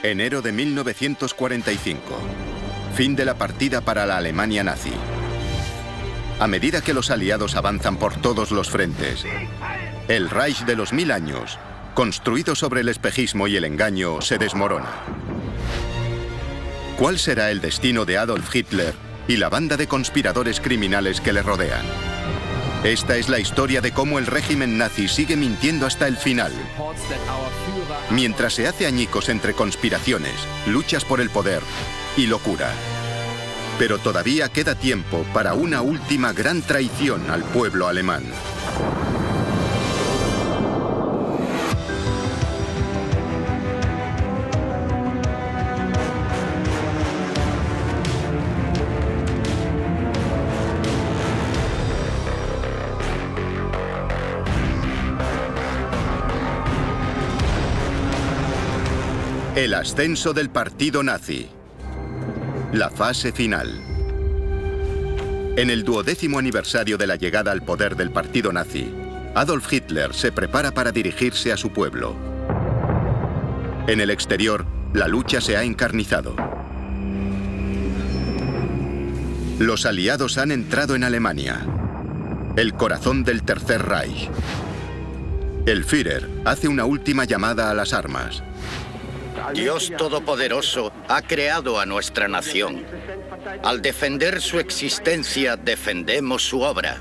Enero de 1945. Fin de la partida para la Alemania nazi. A medida que los aliados avanzan por todos los frentes, el Reich de los 1000 años, construido sobre el espejismo y el engaño, se desmorona. ¿Cuál será el destino de Adolf Hitler y la banda de conspiradores criminales que le rodean? Esta es la historia de cómo el régimen nazi sigue mintiendo hasta el final. Mientras se hace añicos entre conspiraciones, luchas por el poder y locura. Pero todavía queda tiempo para una última gran traición al pueblo alemán. El ascenso del partido nazi. La fase final. En el 12º aniversario de la llegada al poder del partido nazi, Adolf Hitler se prepara para dirigirse a su pueblo. En el exterior, la lucha se ha encarnizado. Los aliados han entrado en Alemania, el corazón del Tercer Reich. El Führer hace una última llamada a las armas. Dios Todopoderoso ha creado a nuestra nación. Al defender su existencia, defendemos su obra.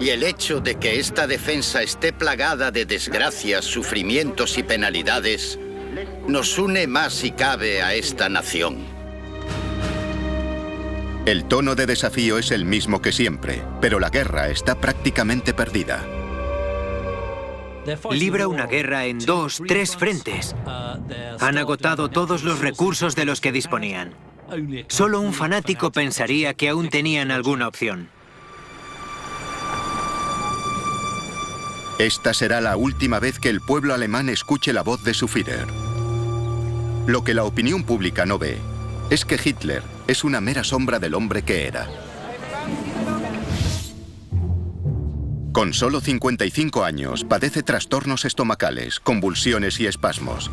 Y el hecho de que esta defensa esté plagada de desgracias, sufrimientos y penalidades, nos une más si cabe a esta nación. El tono de desafío es el mismo que siempre, pero la guerra está prácticamente perdida. Libra una guerra en 2, 3 frentes. Han agotado todos los recursos de los que disponían. Solo un fanático pensaría que aún tenían alguna opción. Esta será la última vez que el pueblo alemán escuche la voz de su Führer. Lo que la opinión pública no ve es que Hitler es una mera sombra del hombre que era. Con solo 55 años, padece trastornos estomacales, convulsiones y espasmos.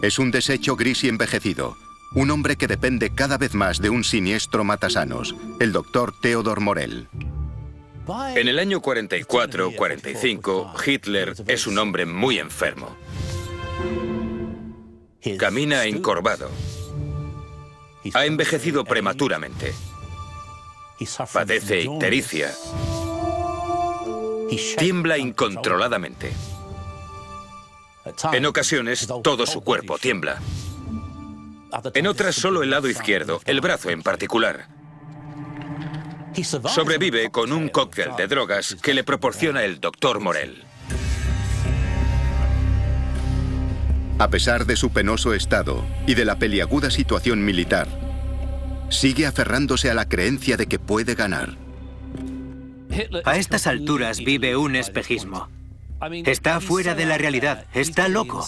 Es un desecho gris y envejecido, un hombre que depende cada vez más de un siniestro matasanos, el doctor Theodor Morell. En el año 44-45, Hitler es un hombre muy enfermo. Camina encorvado. Ha envejecido prematuramente. Padece ictericia. Tiembla incontroladamente. En ocasiones, todo su cuerpo tiembla. En otras, solo el lado izquierdo, el brazo en particular. Sobrevive con un cóctel de drogas que le proporciona el doctor Morell. A pesar de su penoso estado y de la peliaguda situación militar, sigue aferrándose a la creencia de que puede ganar. A estas alturas vive un espejismo. Está fuera de la realidad, está loco.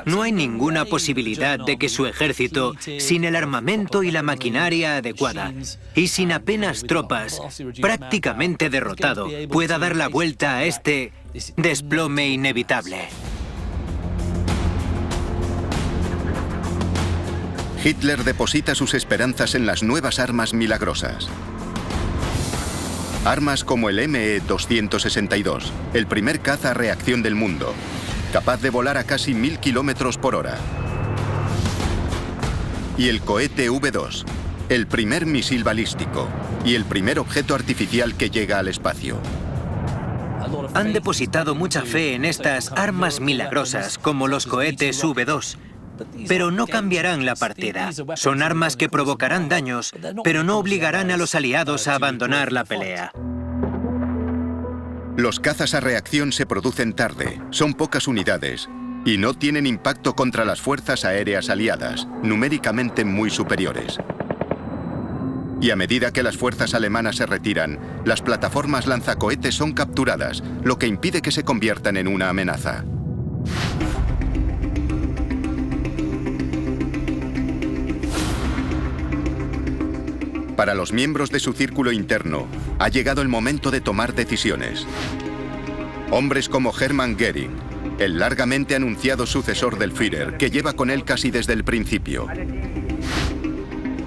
No hay ninguna posibilidad de que su ejército, sin el armamento y la maquinaria adecuada, y sin apenas tropas, prácticamente derrotado, pueda dar la vuelta a este desplome inevitable. Hitler deposita sus esperanzas en las nuevas armas milagrosas. Armas como el ME-262, el primer caza a reacción del mundo, capaz de volar a casi 1000 kilómetros por hora. Y el cohete V2, el primer misil balístico y el primer objeto artificial que llega al espacio. Han depositado mucha fe en estas armas milagrosas, como los cohetes V2, pero no cambiarán la partida. Son armas que provocarán daños, pero no obligarán a los aliados a abandonar la pelea. Los cazas a reacción se producen tarde, son pocas unidades y no tienen impacto contra las fuerzas aéreas aliadas, numéricamente muy superiores. Y a medida que las fuerzas alemanas se retiran, las plataformas lanzacohetes son capturadas, lo que impide que se conviertan en una amenaza. Para los miembros de su círculo interno, ha llegado el momento de tomar decisiones. Hombres como Hermann Göring, el largamente anunciado sucesor del Führer, que lleva con él casi desde el principio.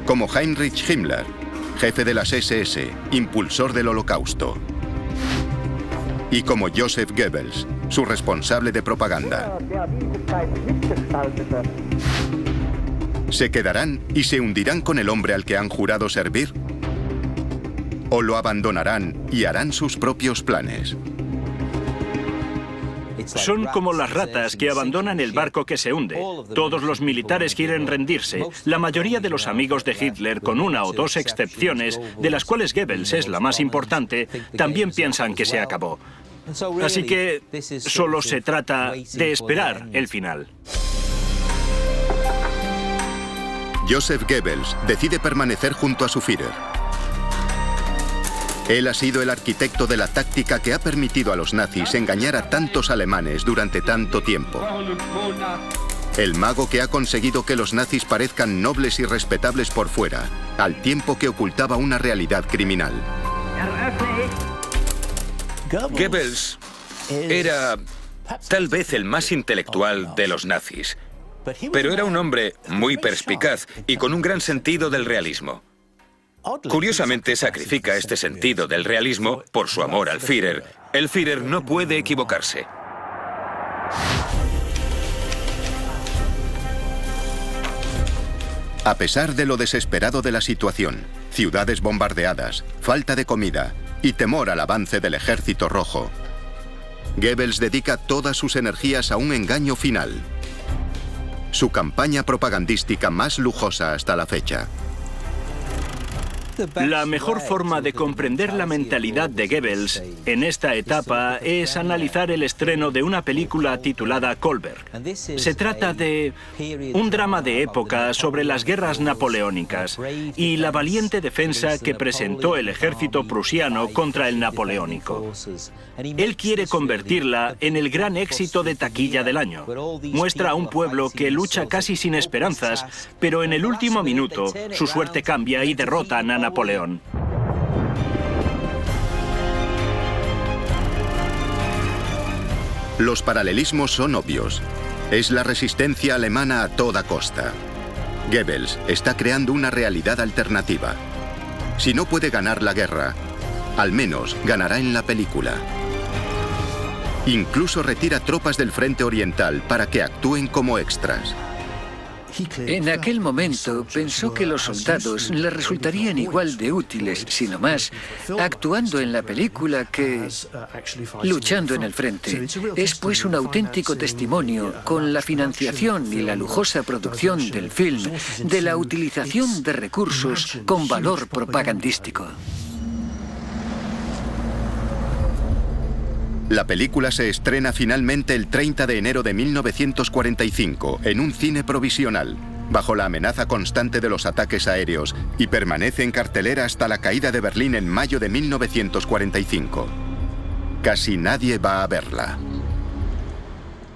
Como Heinrich Himmler, jefe de las SS, impulsor del Holocausto. Y como Joseph Goebbels, su responsable de propaganda. ¿Se quedarán y se hundirán con el hombre al que han jurado servir? ¿O lo abandonarán y harán sus propios planes? Son como las ratas que abandonan el barco que se hunde. Todos los militares quieren rendirse. La mayoría de los amigos de Hitler, con una o dos excepciones, de las cuales Goebbels es la más importante, también piensan que se acabó. Así que solo se trata de esperar el final. Joseph Goebbels decide permanecer junto a su Führer. Él ha sido el arquitecto de la táctica que ha permitido a los nazis engañar a tantos alemanes durante tanto tiempo. El mago que ha conseguido que los nazis parezcan nobles y respetables por fuera, al tiempo que ocultaba una realidad criminal. Goebbels era tal vez el más intelectual de los nazis, pero era un hombre muy perspicaz y con un gran sentido del realismo. Curiosamente, sacrifica este sentido del realismo por su amor al Führer. El Führer no puede equivocarse. A pesar de lo desesperado de la situación, ciudades bombardeadas, falta de comida y temor al avance del Ejército Rojo, Goebbels dedica todas sus energías a un engaño final. Su campaña propagandística más lujosa hasta la fecha. La mejor forma de comprender la mentalidad de Goebbels en esta etapa es analizar el estreno de una película titulada Kolberg. Se trata de un drama de época sobre las guerras napoleónicas y la valiente defensa que presentó el ejército prusiano contra el napoleónico. Él quiere convertirla en el gran éxito de taquilla del año. Muestra a un pueblo que lucha casi sin esperanzas, pero en el último minuto su suerte cambia y derrotan a Napoleón. Los paralelismos son obvios. Es la resistencia alemana a toda costa. Goebbels está creando una realidad alternativa. Si no puede ganar la guerra, al menos ganará en la película. Incluso retira tropas del frente oriental para que actúen como extras. En aquel momento pensó que los soldados le resultarían igual de útiles, sino más, actuando en la película que luchando en el frente. Es pues un auténtico testimonio, con la financiación y la lujosa producción del film, de la utilización de recursos con valor propagandístico. La película se estrena finalmente el 30 de enero de 1945 en un cine provisional, bajo la amenaza constante de los ataques aéreos, y permanece en cartelera hasta la caída de Berlín en mayo de 1945. Casi nadie va a verla.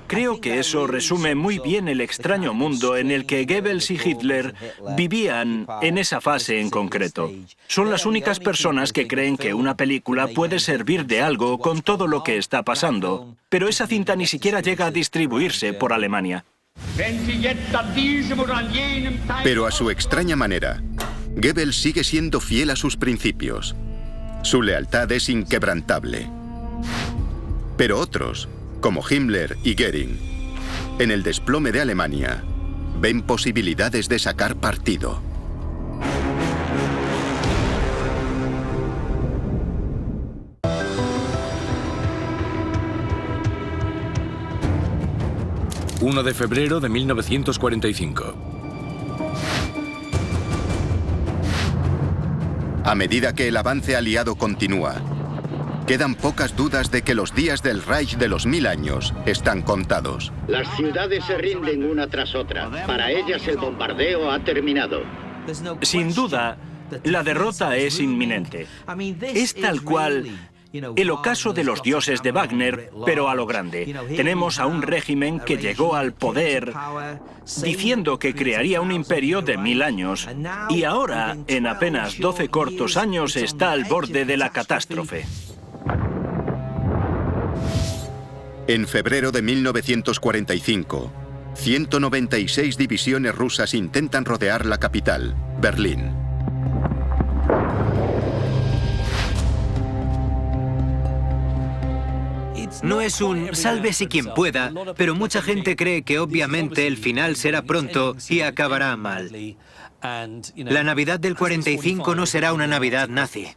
Creo que eso resume muy bien el extraño mundo en el que Goebbels y Hitler vivían en esa fase en concreto. Son las únicas personas que creen que una película puede servir de algo con todo lo que está pasando, pero esa cinta ni siquiera llega a distribuirse por Alemania. Pero a su extraña manera, Goebbels sigue siendo fiel a sus principios. Su lealtad es inquebrantable. Pero otros, como Himmler y Göring, en el desplome de Alemania, ven posibilidades de sacar partido. ...1 de febrero de 1945. A medida que el avance aliado continúa, quedan pocas dudas de que los días del Reich de los 1000 años están contados. Las ciudades se rinden una tras otra. Para ellas el bombardeo ha terminado. Sin duda, la derrota es inminente. Es tal cual el ocaso de los dioses de Wagner, pero a lo grande. Tenemos a un régimen que llegó al poder diciendo que crearía un imperio de 1000 años, y ahora, en apenas 12 cortos años, está al borde de la catástrofe. En febrero de 1945, 196 divisiones rusas intentan rodear la capital, Berlín. No es un sálvese quien pueda, pero mucha gente cree que obviamente el final será pronto y acabará mal. La Navidad del 45 no será una Navidad nazi.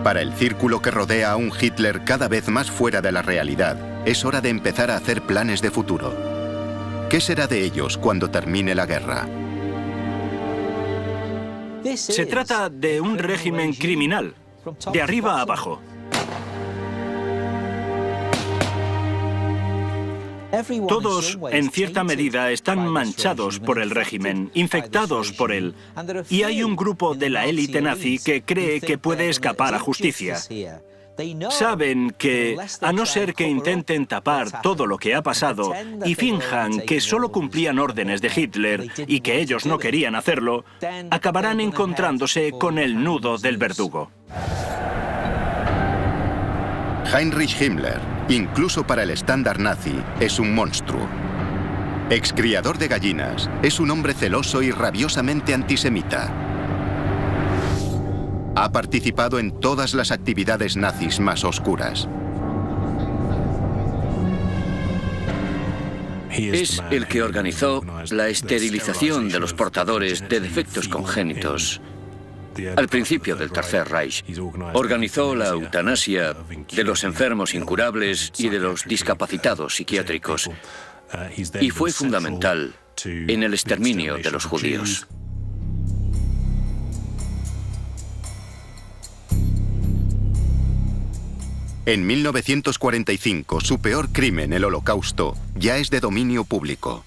Para el círculo que rodea a un Hitler cada vez más fuera de la realidad, es hora de empezar a hacer planes de futuro. ¿Qué será de ellos cuando termine la guerra? Se trata de un régimen criminal, de arriba a abajo. Todos, en cierta medida, están manchados por el régimen, infectados por él. Y hay un grupo de la élite nazi que cree que puede escapar a justicia. Saben que, a no ser que intenten tapar todo lo que ha pasado y finjan que solo cumplían órdenes de Hitler y que ellos no querían hacerlo, acabarán encontrándose con el nudo del verdugo. Heinrich Himmler, incluso para el estándar nazi, es un monstruo. Excriador de gallinas, es un hombre celoso y rabiosamente antisemita. Ha participado en todas las actividades nazis más oscuras. Es el que organizó la esterilización de los portadores de defectos congénitos. Al principio del Tercer Reich, organizó la eutanasia de los enfermos incurables y de los discapacitados psiquiátricos, y fue fundamental en el exterminio de los judíos. En 1945, su peor crimen, el Holocausto, ya es de dominio público.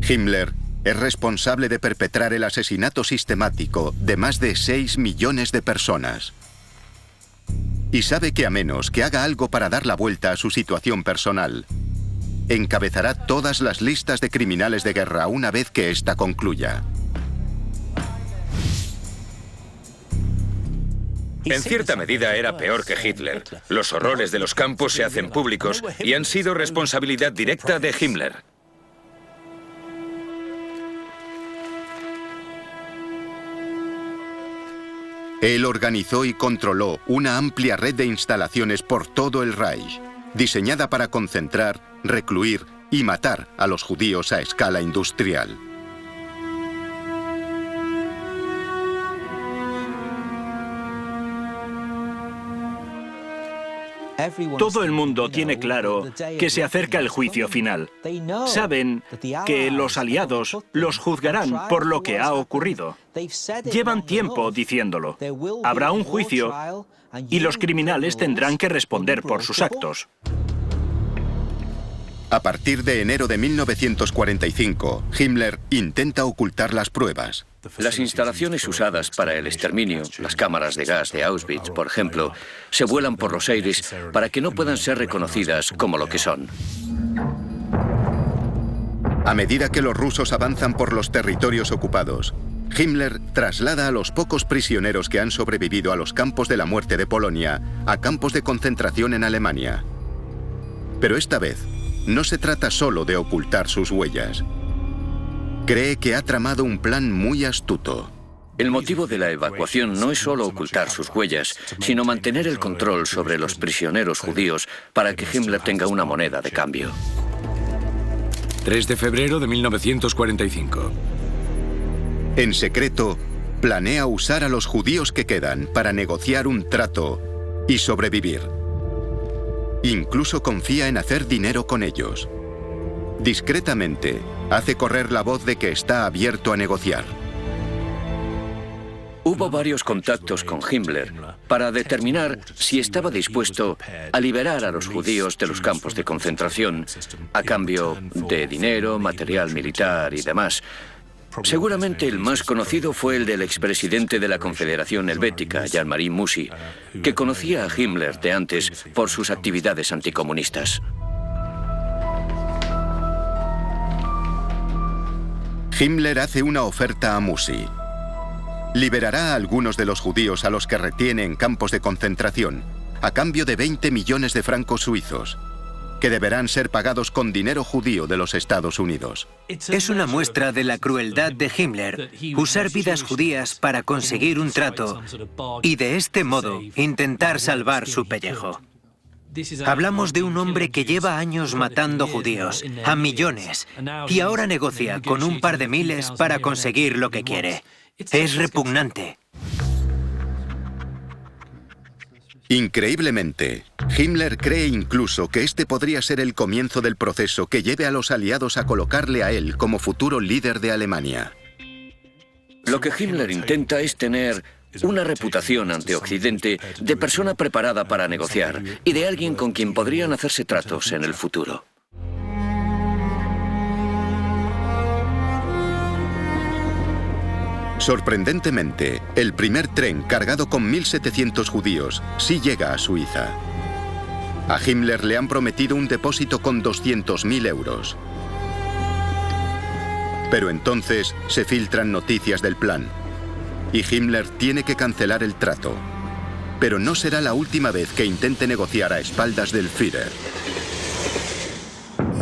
Himmler es responsable de perpetrar el asesinato sistemático de más de 6 millones de personas. Y sabe que a menos que haga algo para dar la vuelta a su situación personal, encabezará todas las listas de criminales de guerra una vez que ésta concluya. En cierta medida era peor que Hitler. Los horrores de los campos se hacen públicos y han sido responsabilidad directa de Himmler. Él organizó y controló una amplia red de instalaciones por todo el Reich, diseñada para concentrar, recluir y matar a los judíos a escala industrial. Todo el mundo tiene claro que se acerca el juicio final. Saben que los aliados los juzgarán por lo que ha ocurrido. Llevan tiempo diciéndolo. Habrá un juicio y los criminales tendrán que responder por sus actos. A partir de enero de 1945, Himmler intenta ocultar las pruebas. Las instalaciones usadas para el exterminio, las cámaras de gas de Auschwitz, por ejemplo, se vuelan por los aires para que no puedan ser reconocidas como lo que son. A medida que los rusos avanzan por los territorios ocupados, Himmler traslada a los pocos prisioneros que han sobrevivido a los campos de la muerte de Polonia a campos de concentración en Alemania. Pero esta vez, no se trata solo de ocultar sus huellas. Cree que ha tramado un plan muy astuto. El motivo de la evacuación no es solo ocultar sus huellas, sino mantener el control sobre los prisioneros judíos para que Himmler tenga una moneda de cambio. 3 de febrero de 1945. En secreto, planea usar a los judíos que quedan para negociar un trato y sobrevivir. Incluso confía en hacer dinero con ellos. Discretamente, hace correr la voz de que está abierto a negociar. Hubo varios contactos con Himmler para determinar si estaba dispuesto a liberar a los judíos de los campos de concentración a cambio de dinero, material militar y demás. Seguramente el más conocido fue el del expresidente de la Confederación Helvética, Jean-Marie Mussy, que conocía a Himmler de antes por sus actividades anticomunistas. Himmler hace una oferta a Mussy. liberará a algunos de los judíos a los que retiene en campos de concentración, a cambio de 20 millones de francos suizos, que deberán ser pagados con dinero judío de los Estados Unidos. Es una muestra de la crueldad de Himmler usar vidas judías para conseguir un trato y de este modo intentar salvar su pellejo. Hablamos de un hombre que lleva años matando judíos, a millones, y ahora negocia con un par de miles para conseguir lo que quiere. Es repugnante. Increíblemente, Himmler cree incluso que este podría ser el comienzo del proceso que lleve a los aliados a colocarle a él como futuro líder de Alemania. Lo que Himmler intenta es tener una reputación ante Occidente de persona preparada para negociar y de alguien con quien podrían hacerse tratos en el futuro. Sorprendentemente, el primer tren cargado con 1.700 judíos sí llega a Suiza. A Himmler le han prometido un depósito con 200.000 euros. Pero entonces se filtran noticias del plan y Himmler tiene que cancelar el trato. Pero no será la última vez que intente negociar a espaldas del Führer.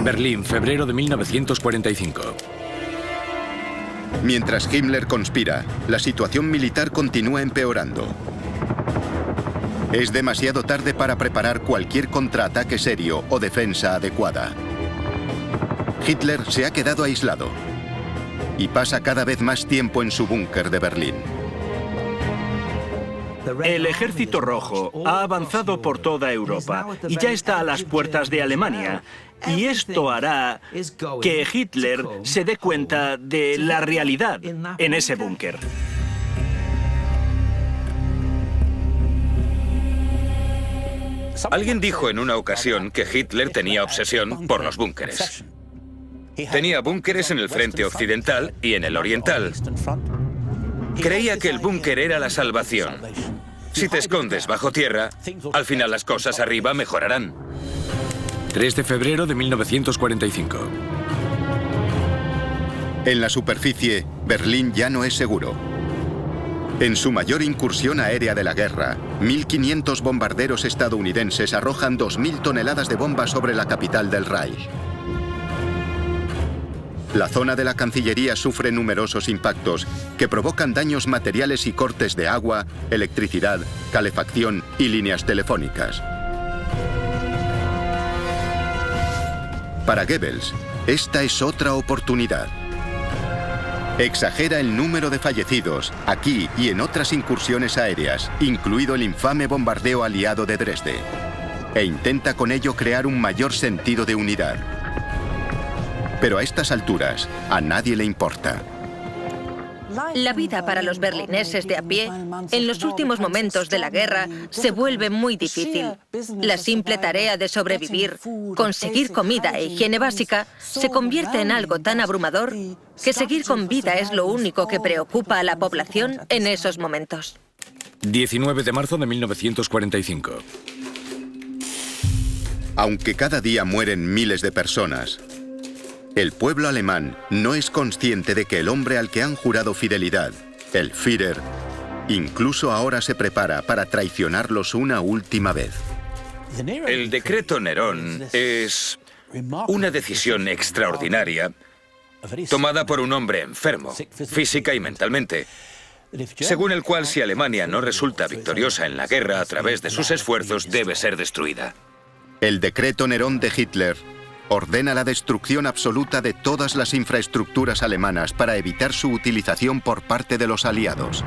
Berlín, febrero de 1945. Mientras Himmler conspira, la situación militar continúa empeorando. Es demasiado tarde para preparar cualquier contraataque serio o defensa adecuada. Hitler se ha quedado aislado y pasa cada vez más tiempo en su búnker de Berlín. El Ejército Rojo ha avanzado por toda Europa y ya está a las puertas de Alemania. Y esto hará que Hitler se dé cuenta de la realidad en ese búnker. Alguien dijo en una ocasión que Hitler tenía obsesión por los búnkeres. Tenía búnkeres en el frente occidental y en el oriental. Creía que el búnker era la salvación. Si te escondes bajo tierra, al final las cosas arriba mejorarán. 3 de febrero de 1945. En la superficie, Berlín ya no es seguro. En su mayor incursión aérea de la guerra, 1.500 bombarderos estadounidenses arrojan 2.000 toneladas de bombas sobre la capital del Reich. La zona de la Cancillería sufre numerosos impactos que provocan daños materiales y cortes de agua, electricidad, calefacción y líneas telefónicas. Para Goebbels, esta es otra oportunidad. Exagera el número de fallecidos aquí y en otras incursiones aéreas, incluido el infame bombardeo aliado de Dresde, e intenta con ello crear un mayor sentido de unidad. Pero a estas alturas, a nadie le importa. La vida para los berlineses de a pie, en los últimos momentos de la guerra, se vuelve muy difícil. La simple tarea de sobrevivir, conseguir comida e higiene básica, se convierte en algo tan abrumador que seguir con vida es lo único que preocupa a la población en esos momentos. 19 de marzo de 1945. Aunque cada día mueren miles de personas, el pueblo alemán no es consciente de que el hombre al que han jurado fidelidad, el Führer, incluso ahora se prepara para traicionarlos una última vez. El decreto Nerón es una decisión extraordinaria tomada por un hombre enfermo, física y mentalmente, según el cual si Alemania no resulta victoriosa en la guerra a través de sus esfuerzos, debe ser destruida. El decreto Nerón de Hitler ordena la destrucción absoluta de todas las infraestructuras alemanas para evitar su utilización por parte de los aliados.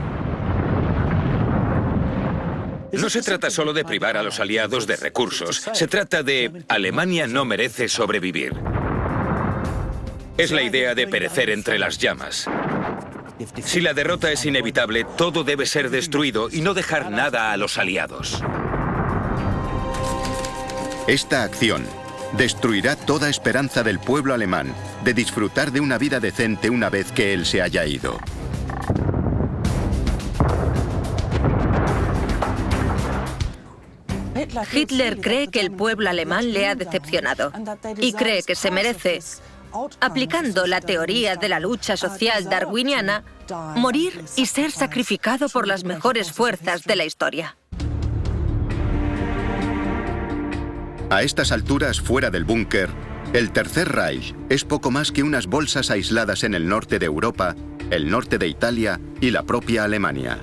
No se trata solo de privar a los aliados de recursos, se trata de Alemania no merece sobrevivir. Es la idea de perecer entre las llamas. Si la derrota es inevitable, todo debe ser destruido y no dejar nada a los aliados. Esta acción destruirá toda esperanza del pueblo alemán de disfrutar de una vida decente una vez que él se haya ido. Hitler cree que el pueblo alemán le ha decepcionado y cree que se merece aplicando la teoría de la lucha social darwiniana, morir y ser sacrificado por las mejores fuerzas de la historia. A estas alturas, fuera del búnker, el Tercer Reich es poco más que unas bolsas aisladas en el norte de Europa, el norte de Italia y la propia Alemania.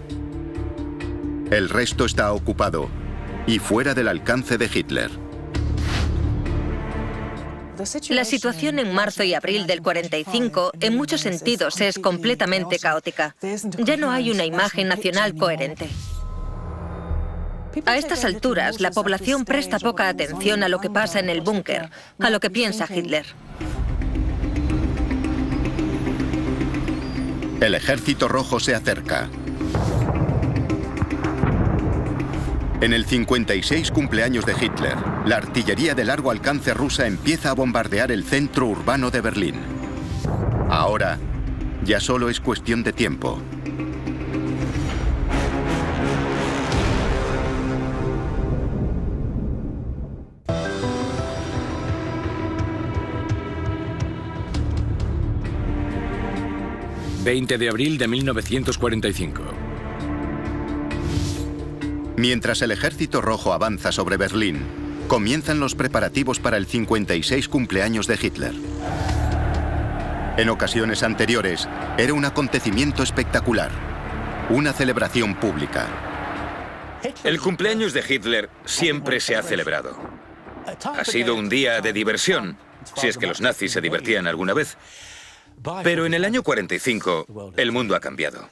El resto está ocupado y fuera del alcance de Hitler. La situación en marzo y abril del 45 en muchos sentidos es completamente caótica. Ya no hay una imagen nacional coherente. A estas alturas, la población presta poca atención a lo que pasa en el búnker, a lo que piensa Hitler. El Ejército Rojo se acerca. En el 56 cumpleaños de Hitler, la artillería de largo alcance rusa empieza a bombardear el centro urbano de Berlín. Ahora, ya solo es cuestión de tiempo. ...20 de abril de 1945. Mientras el Ejército Rojo avanza sobre Berlín, comienzan los preparativos para el 56 cumpleaños de Hitler. En ocasiones anteriores, era un acontecimiento espectacular, una celebración pública. El cumpleaños de Hitler siempre se ha celebrado. Ha sido un día de diversión, si es que los nazis se divertían alguna vez. Pero en el año 45, el mundo ha cambiado.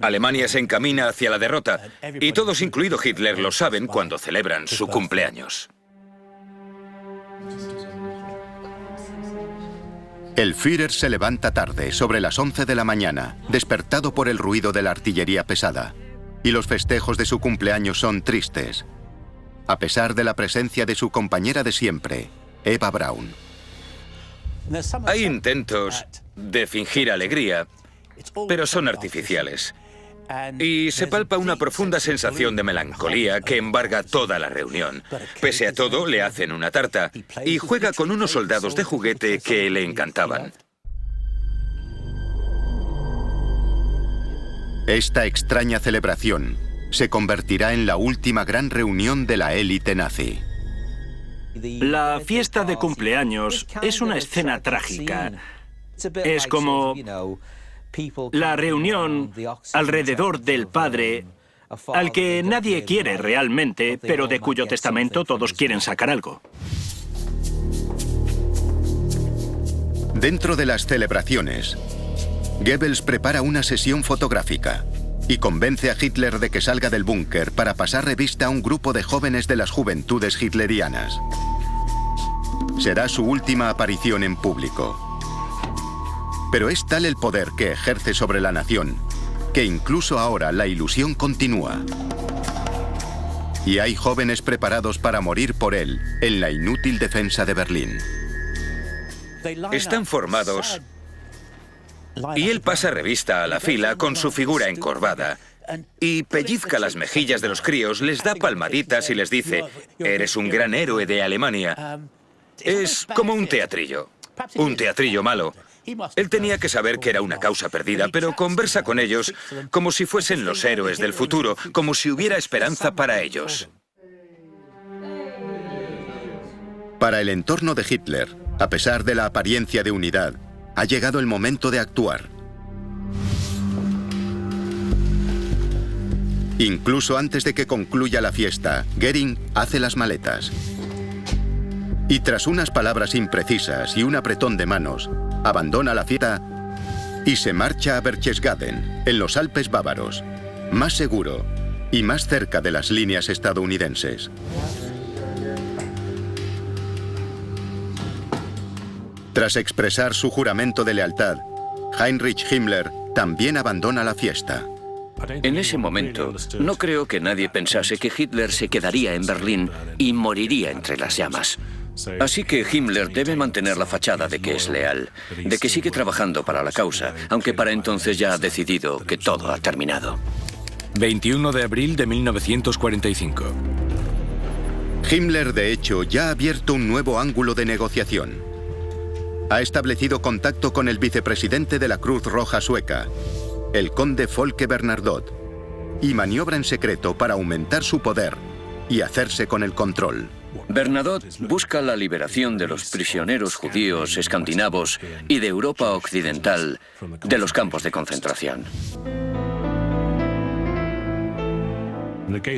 Alemania se encamina hacia la derrota, y todos, incluido Hitler, lo saben cuando celebran su cumpleaños. El Führer se levanta tarde, sobre las 11 de la mañana, despertado por el ruido de la artillería pesada. Y los festejos de su cumpleaños son tristes, a pesar de la presencia de su compañera de siempre, Eva Braun. Hay intentos de fingir alegría, pero son artificiales. Y se palpa una profunda sensación de melancolía que embarga toda la reunión. Pese a todo, le hacen una tarta y juega con unos soldados de juguete que le encantaban. Esta extraña celebración se convertirá en la última gran reunión de la élite nazi. La fiesta de cumpleaños es una escena trágica. Es como la reunión alrededor del padre, al que nadie quiere realmente, pero de cuyo testamento todos quieren sacar algo. Dentro de las celebraciones, Goebbels prepara una sesión fotográfica y convence a Hitler de que salga del búnker para pasar revista a un grupo de jóvenes de las juventudes hitlerianas. Será su última aparición en público. Pero es tal el poder que ejerce sobre la nación, que incluso ahora la ilusión continúa. Y hay jóvenes preparados para morir por él en la inútil defensa de Berlín. Están formados y él pasa revista a la fila con su figura encorvada y pellizca las mejillas de los críos, les da palmaditas y les dice: «Eres un gran héroe de Alemania». Es como un teatrillo malo. Él tenía que saber que era una causa perdida, pero conversa con ellos como si fuesen los héroes del futuro, como si hubiera esperanza para ellos. Para el entorno de Hitler, a pesar de la apariencia de unidad, ha llegado el momento de actuar. Incluso antes de que concluya la fiesta, Göring hace las maletas. Y tras unas palabras imprecisas y un apretón de manos, abandona la fiesta y se marcha a Berchtesgaden, en los Alpes bávaros, más seguro y más cerca de las líneas estadounidenses. Tras expresar su juramento de lealtad, Heinrich Himmler también abandona la fiesta. En ese momento, no creo que nadie pensase que Hitler se quedaría en Berlín y moriría entre las llamas. Así que Himmler debe mantener la fachada de que es leal, de que sigue trabajando para la causa, aunque para entonces ya ha decidido que todo ha terminado. 21 de abril de 1945. Himmler, de hecho, ya ha abierto un nuevo ángulo de negociación. ha establecido contacto con el vicepresidente de la Cruz Roja Sueca, el conde Folke Bernadotte, y maniobra en secreto para aumentar su poder y hacerse con el control. Bernadotte busca la liberación de los prisioneros judíos escandinavos y de Europa Occidental de los campos de concentración.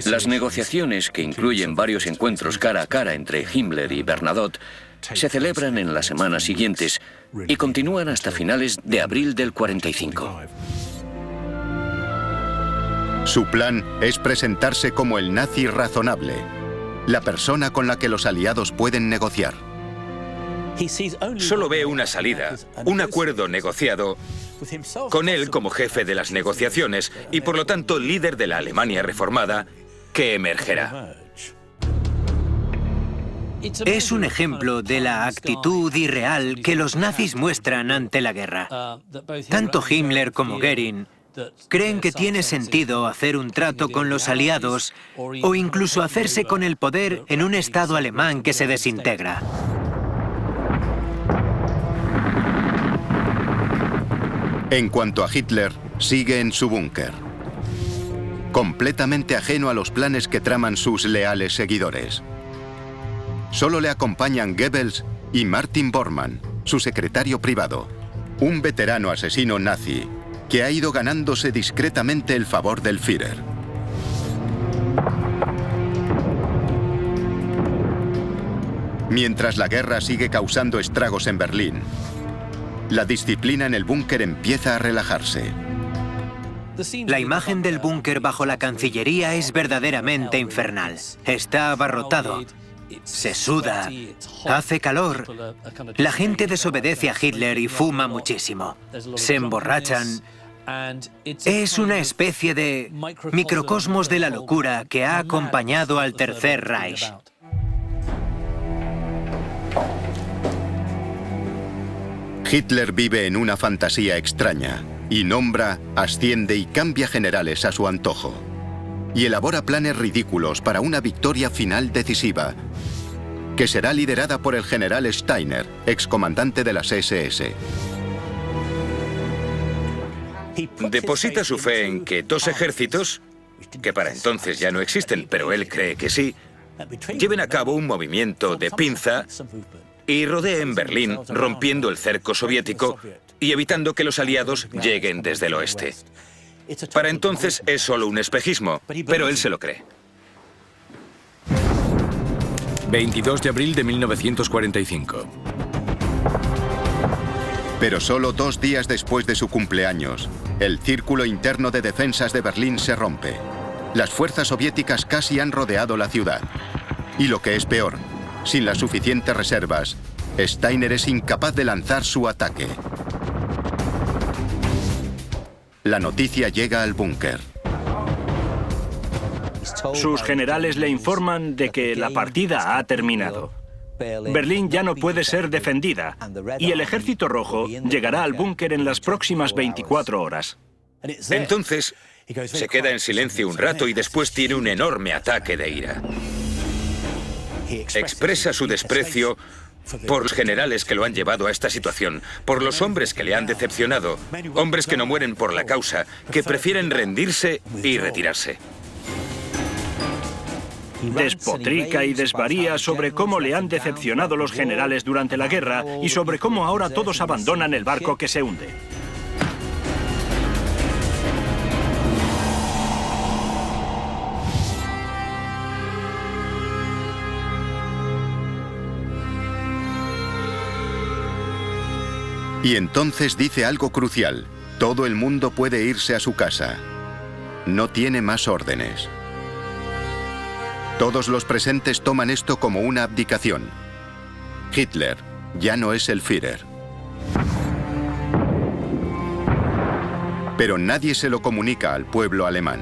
Las negociaciones, que incluyen varios encuentros cara a cara entre Himmler y Bernadotte, se celebran en las semanas siguientes y continúan hasta finales de abril del 45. Su plan es presentarse como el nazi razonable, la persona con la que los aliados pueden negociar. Solo ve una salida, un acuerdo negociado con él como jefe de las negociaciones y por lo tanto líder de la Alemania reformada que emergerá. Es un ejemplo de la actitud irreal que los nazis muestran ante la guerra. Tanto Himmler como Göring creen que tiene sentido hacer un trato con los aliados o incluso hacerse con el poder en un Estado alemán que se desintegra. En cuanto a Hitler, sigue en su búnker, completamente ajeno a los planes que traman sus leales seguidores. Solo le acompañan Goebbels y Martin Bormann, su secretario privado, un veterano asesino nazi que ha ido ganándose discretamente el favor del Führer. Mientras la guerra sigue causando estragos en Berlín, la disciplina en el búnker empieza a relajarse. La imagen del búnker bajo la Cancillería es verdaderamente infernal. Está abarrotado. Se suda, hace calor. La gente desobedece a Hitler y fuma muchísimo. Se emborrachan. Es una especie de microcosmos de la locura que ha acompañado al Tercer Reich. Hitler vive en una fantasía extraña y nombra, asciende y cambia generales a su antojo. Y elabora planes ridículos para una victoria final decisiva, que será liderada por el general Steiner, excomandante de las SS. Deposita su fe en que dos ejércitos, que para entonces ya no existen, pero él cree que sí, lleven a cabo un movimiento de pinza y rodeen Berlín, rompiendo el cerco soviético y evitando que los aliados lleguen desde el oeste. Para entonces es solo un espejismo, pero él se lo cree. 22 de abril de 1945. Pero solo 2 días después de su cumpleaños, el círculo interno de defensas de Berlín se rompe. Las fuerzas soviéticas casi han rodeado la ciudad. Y lo que es peor, sin las suficientes reservas, Steiner es incapaz de lanzar su ataque. La noticia llega al búnker. Sus generales le informan de que la partida ha terminado. Berlín ya no puede ser defendida y el Ejército Rojo llegará al búnker en las próximas 24 horas. Entonces, se queda en silencio un rato y después tiene un enorme ataque de ira. Expresa su desprecio por los generales que lo han llevado a esta situación, por los hombres que le han decepcionado, hombres que no mueren por la causa, que prefieren rendirse y retirarse. Despotrica y desvaría sobre cómo le han decepcionado los generales durante la guerra y sobre cómo ahora todos abandonan el barco que se hunde. Y entonces dice algo crucial. Todo el mundo puede irse a su casa. No tiene más órdenes. Todos los presentes toman esto como una abdicación. Hitler ya no es el Führer. Pero nadie se lo comunica al pueblo alemán.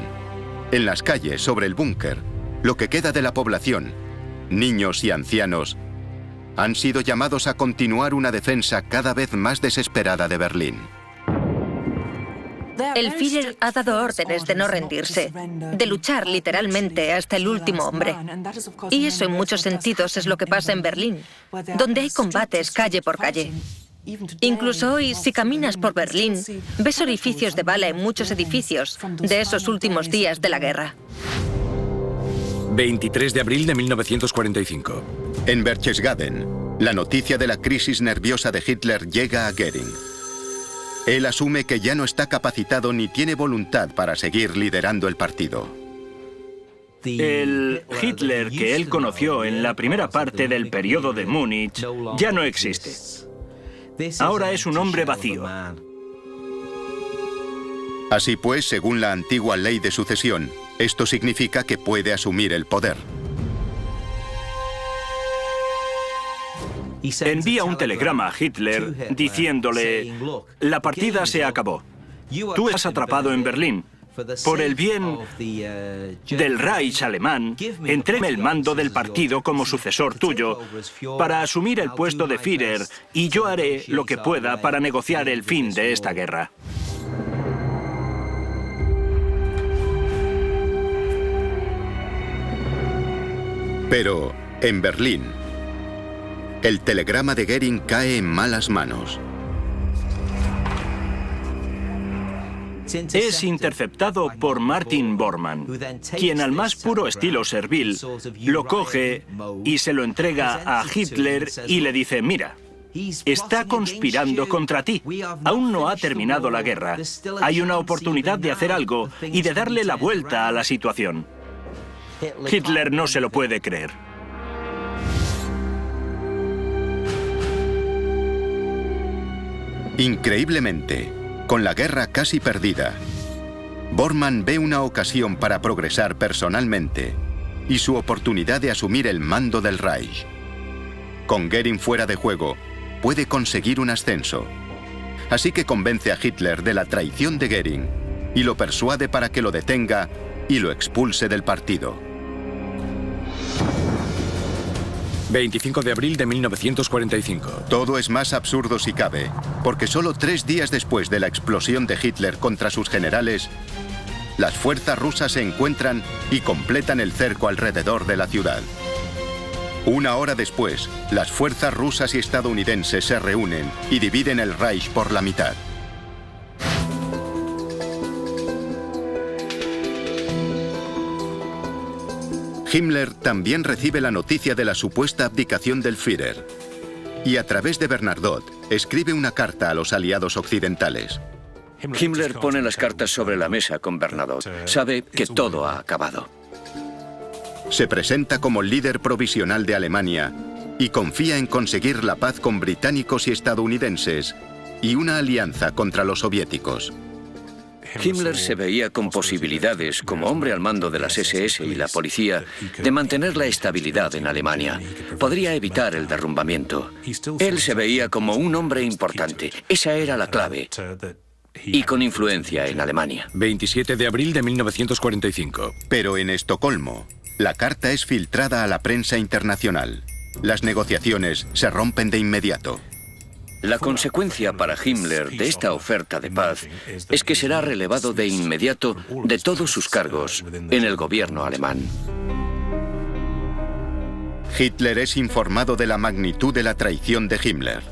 En las calles, sobre el búnker, lo que queda de la población, niños y ancianos, han sido llamados a continuar una defensa cada vez más desesperada de Berlín. El Führer ha dado órdenes de no rendirse, de luchar literalmente hasta el último hombre. Y eso en muchos sentidos es lo que pasa en Berlín, donde hay combates calle por calle. Incluso hoy, si caminas por Berlín, ves orificios de bala en muchos edificios de esos últimos días de la guerra. 23 de abril de 1945. En Berchtesgaden, la noticia de la crisis nerviosa de Hitler llega a Göring. Él asume que ya no está capacitado ni tiene voluntad para seguir liderando el partido. El Hitler que él conoció en la primera parte del periodo de Múnich ya no existe. Ahora es un hombre vacío. Así pues, según la antigua ley de sucesión, esto significa que puede asumir el poder. Envía un telegrama a Hitler diciéndole: la partida se acabó. Tú estás atrapado en Berlín. Por el bien del Reich alemán, entrégame el mando del partido como sucesor tuyo para asumir el puesto de Führer, y yo haré lo que pueda para negociar el fin de esta guerra. Pero, en Berlín, el telegrama de Göring cae en malas manos. Es interceptado por Martin Bormann, quien al más puro estilo servil lo coge y se lo entrega a Hitler y le dice: mira, está conspirando contra ti. Aún no ha terminado la guerra. Hay una oportunidad de hacer algo y de darle la vuelta a la situación. Hitler no se lo puede creer. Increíblemente, con la guerra casi perdida, Bormann ve una ocasión para progresar personalmente y su oportunidad de asumir el mando del Reich. Con Göring fuera de juego, puede conseguir un ascenso. Así que convence a Hitler de la traición de Göring y lo persuade para que lo detenga y lo expulse del partido. 25 de abril de 1945. Todo es más absurdo si cabe, porque solo 3 días después de la explosión de Hitler contra sus generales, las fuerzas rusas se encuentran y completan el cerco alrededor de la ciudad. 1 hora después, las fuerzas rusas y estadounidenses se reúnen y dividen el Reich por la mitad. Himmler también recibe la noticia de la supuesta abdicación del Führer y a través de Bernadotte escribe una carta a los aliados occidentales. Himmler pone las cartas sobre la mesa con Bernadotte. Sabe que todo ha acabado. Se presenta como líder provisional de Alemania y confía en conseguir la paz con británicos y estadounidenses y una alianza contra los soviéticos. Himmler se veía con posibilidades, como hombre al mando de las SS y la policía, de mantener la estabilidad en Alemania. Podría evitar el derrumbamiento. Él se veía como un hombre importante. Esa era la clave. Y con influencia en Alemania. 27 de abril de 1945. Pero en Estocolmo, la carta es filtrada a la prensa internacional. Las negociaciones se rompen de inmediato. La consecuencia para Himmler de esta oferta de paz es que será relevado de inmediato de todos sus cargos en el gobierno alemán. Hitler es informado de la magnitud de la traición de Himmler.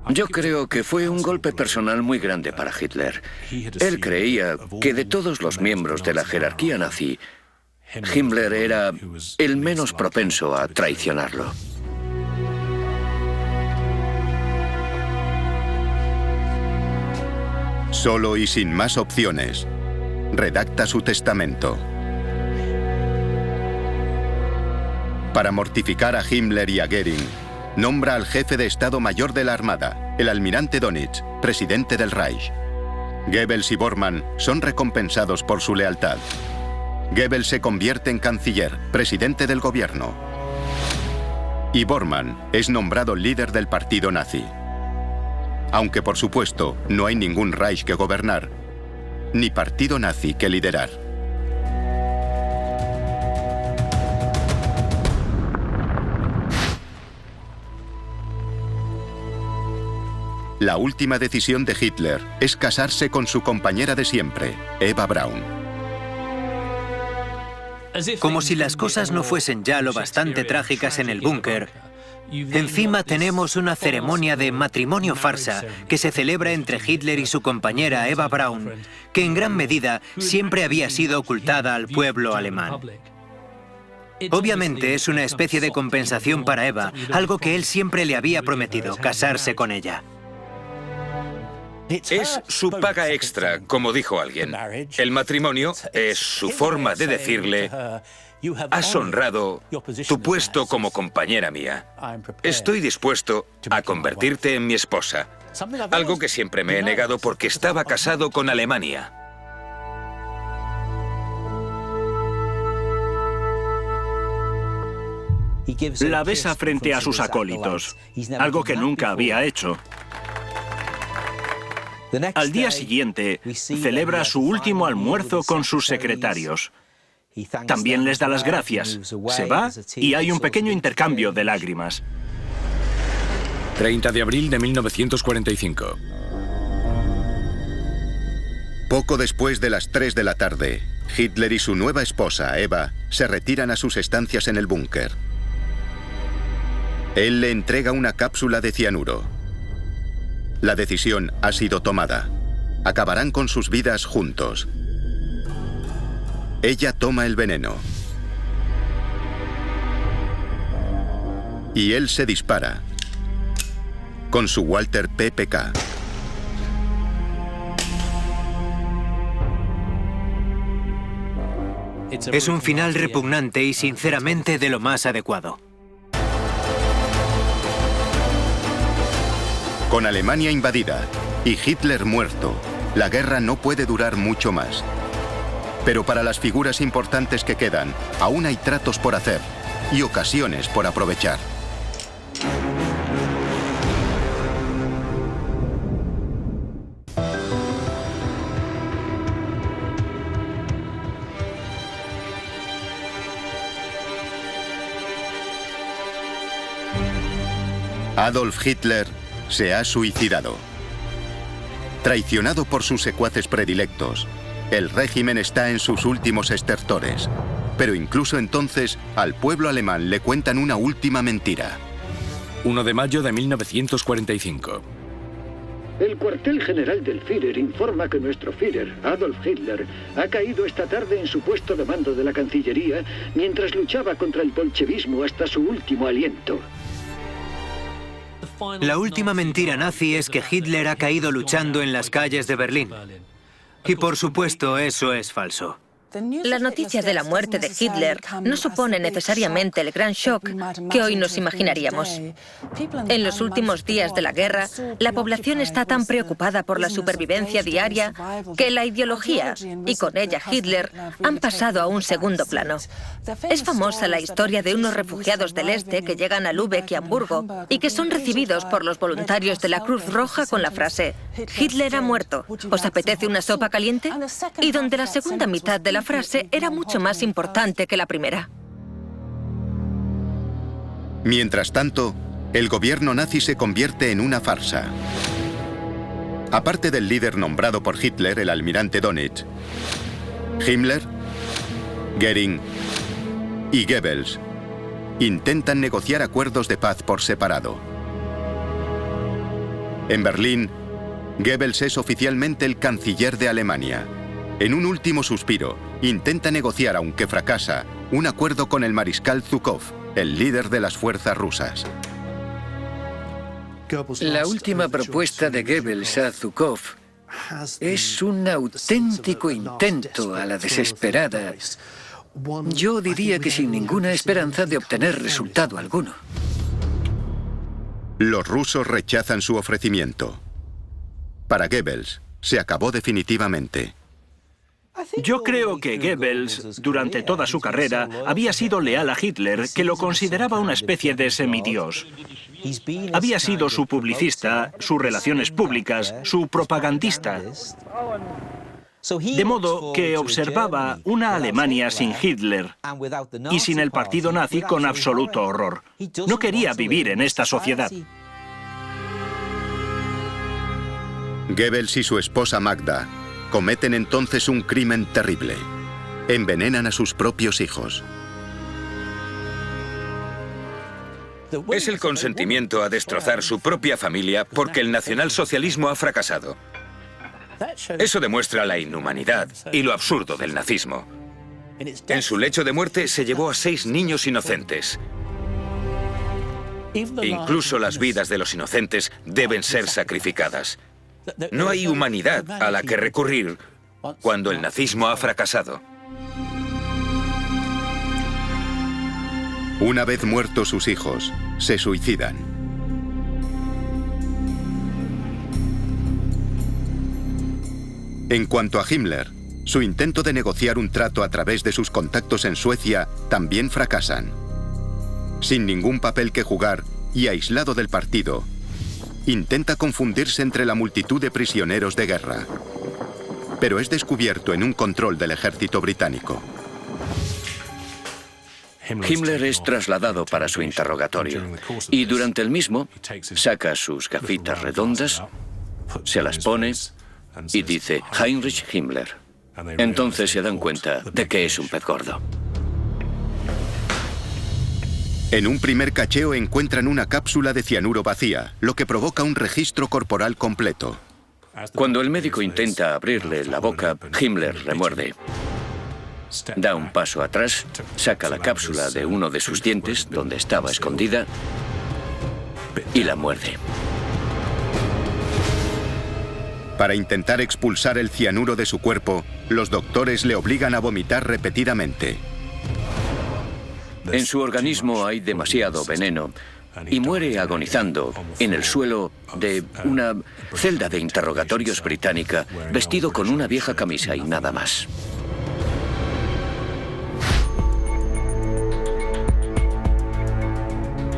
Yo creo que fue un golpe personal muy grande para Hitler. Él creía que de todos los miembros de la jerarquía nazi, Himmler era el menos propenso a traicionarlo. Solo y sin más opciones, redacta su testamento. Para mortificar a Himmler y a Göring, nombra al jefe de Estado Mayor de la Armada, el almirante Dönitz, presidente del Reich. Goebbels y Bormann son recompensados por su lealtad. Goebbels se convierte en canciller, presidente del gobierno. Y Bormann es nombrado líder del partido nazi. Aunque, por supuesto, no hay ningún Reich que gobernar, ni partido nazi que liderar. La última decisión de Hitler es casarse con su compañera de siempre, Eva Braun. Como si las cosas no fuesen ya lo bastante trágicas en el búnker, Encima tenemos una ceremonia de matrimonio farsa que se celebra entre Hitler y su compañera Eva Braun, que en gran medida siempre había sido ocultada al pueblo alemán. Obviamente es una especie de compensación para Eva, algo que él siempre le había prometido, casarse con ella. Es su paga extra, como dijo alguien. El matrimonio es su forma de decirle: has honrado tu puesto como compañera mía. Estoy dispuesto a convertirte en mi esposa. Algo que siempre me he negado porque estaba casado con Alemania. La besa frente a sus acólitos, algo que nunca había hecho. Al día siguiente, celebra su último almuerzo con sus secretarios. También les da las gracias. Se va y hay un pequeño intercambio de lágrimas. 30 de abril de 1945. Poco después de las 3 de la tarde, Hitler y su nueva esposa, Eva, se retiran a sus estancias en el búnker. Él le entrega una cápsula de cianuro. La decisión ha sido tomada. Acabarán con sus vidas juntos. Ella toma el veneno. Y él se dispara con su Walther PPK. Es un final repugnante y sinceramente de lo más adecuado. Con Alemania invadida y Hitler muerto, la guerra no puede durar mucho más. Pero para las figuras importantes que quedan, aún hay tratos por hacer y ocasiones por aprovechar. Adolf Hitler se ha suicidado. Traicionado por sus secuaces predilectos, el régimen está en sus últimos estertores. Pero incluso entonces, al pueblo alemán le cuentan una última mentira. 1 de mayo de 1945. El cuartel general del Führer informa que nuestro Führer, Adolf Hitler, ha caído esta tarde en su puesto de mando de la Cancillería mientras luchaba contra el bolchevismo hasta su último aliento. La última mentira nazi es que Hitler ha caído luchando en las calles de Berlín. Y por supuesto, eso es falso. La noticia de la muerte de Hitler no supone necesariamente el gran shock que hoy nos imaginaríamos. En los últimos días de la guerra, la población está tan preocupada por la supervivencia diaria que la ideología, y con ella Hitler, han pasado a un segundo plano. Es famosa la historia de unos refugiados del este que llegan a Lübeck y Hamburgo y que son recibidos por los voluntarios de la Cruz Roja con la frase: «Hitler ha muerto, ¿os apetece una sopa caliente?», y donde la segunda mitad de la frase era mucho más importante que la primera. Mientras tanto, el gobierno nazi se convierte en una farsa. Aparte del líder nombrado por Hitler, el almirante Dönitz, Himmler, Göring y Goebbels intentan negociar acuerdos de paz por separado. En Berlín, Goebbels es oficialmente el canciller de Alemania. En un último suspiro, intenta negociar, aunque fracasa, un acuerdo con el mariscal Zhukov, el líder de las fuerzas rusas. La última propuesta de Goebbels a Zhukov es un auténtico intento a la desesperada. Yo diría que sin ninguna esperanza de obtener resultado alguno. Los rusos rechazan su ofrecimiento. Para Goebbels, se acabó definitivamente. Yo creo que Goebbels, durante toda su carrera, había sido leal a Hitler, que lo consideraba una especie de semidios. Había sido su publicista, sus relaciones públicas, su propagandista. De modo que observaba una Alemania sin Hitler y sin el partido nazi con absoluto horror. No quería vivir en esta sociedad. Goebbels y su esposa Magda cometen entonces un crimen terrible. Envenenan a sus propios hijos. Es el consentimiento a destrozar su propia familia porque el nacionalsocialismo ha fracasado. Eso demuestra la inhumanidad y lo absurdo del nazismo. En su lecho de muerte se llevó a 6 niños inocentes. Incluso las vidas de los inocentes deben ser sacrificadas. No hay humanidad a la que recurrir cuando el nazismo ha fracasado. Una vez muertos sus hijos, se suicidan. En cuanto a Himmler, su intento de negociar un trato a través de sus contactos en Suecia también fracasan. Sin ningún papel que jugar y aislado del partido, intenta confundirse entre la multitud de prisioneros de guerra. Pero es descubierto en un control del ejército británico. Himmler es trasladado para su interrogatorio y durante el mismo saca sus gafitas redondas, se las pone y dice Heinrich Himmler. Entonces se dan cuenta de que es un pez gordo. En un primer cacheo encuentran una cápsula de cianuro vacía, lo que provoca un registro corporal completo. Cuando el médico intenta abrirle la boca, Himmler remuerde. Da un paso atrás, saca la cápsula de uno de sus dientes, donde estaba escondida, y la muerde. Para intentar expulsar el cianuro de su cuerpo, los doctores le obligan a vomitar repetidamente. En su organismo hay demasiado veneno y muere agonizando en el suelo de una celda de interrogatorios británica, vestido con una vieja camisa y nada más.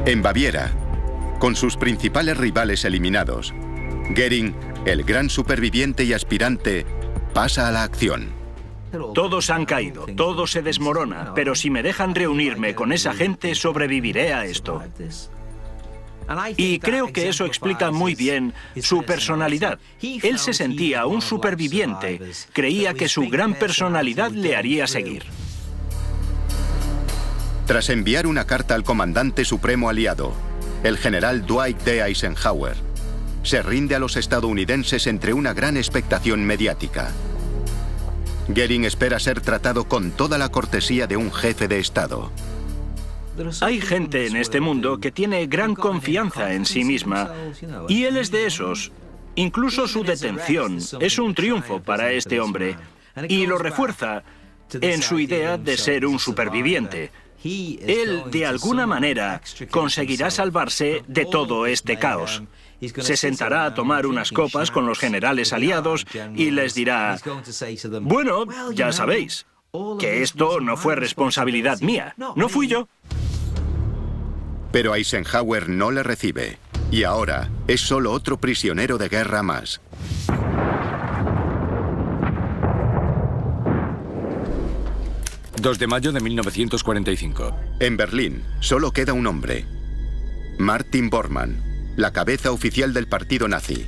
En Baviera, con sus principales rivales eliminados, Göring, el gran superviviente y aspirante, pasa a la acción. Todos han caído, todo se desmorona, pero si me dejan reunirme con esa gente, sobreviviré a esto. Y creo que eso explica muy bien su personalidad. Él se sentía un superviviente, creía que su gran personalidad le haría seguir. Tras enviar una carta al comandante supremo aliado, el general Dwight D. Eisenhower, se rinde a los estadounidenses entre una gran expectación mediática. Göring espera ser tratado con toda la cortesía de un jefe de Estado. Hay gente en este mundo que tiene gran confianza en sí misma, y él es de esos. Incluso su detención es un triunfo para este hombre, y lo refuerza en su idea de ser un superviviente. Él, de alguna manera, conseguirá salvarse de todo este caos. Se sentará a tomar unas copas con los generales aliados y les dirá: bueno, ya sabéis, que esto no fue responsabilidad mía, no fui yo. Pero Eisenhower no le recibe, y ahora es solo otro prisionero de guerra más. ...2 de mayo de 1945. En Berlín solo queda un hombre: Martin Bormann, la cabeza oficial del partido nazi.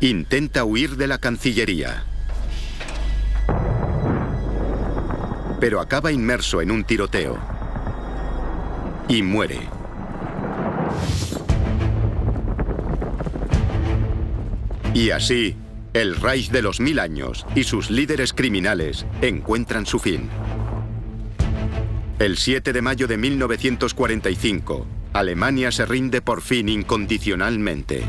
Intenta huir de la Cancillería, pero acaba inmerso en un tiroteo y muere. Y así, el Reich de los 1000 años y sus líderes criminales encuentran su fin. El 7 de mayo de 1945, Alemania se rinde por fin incondicionalmente.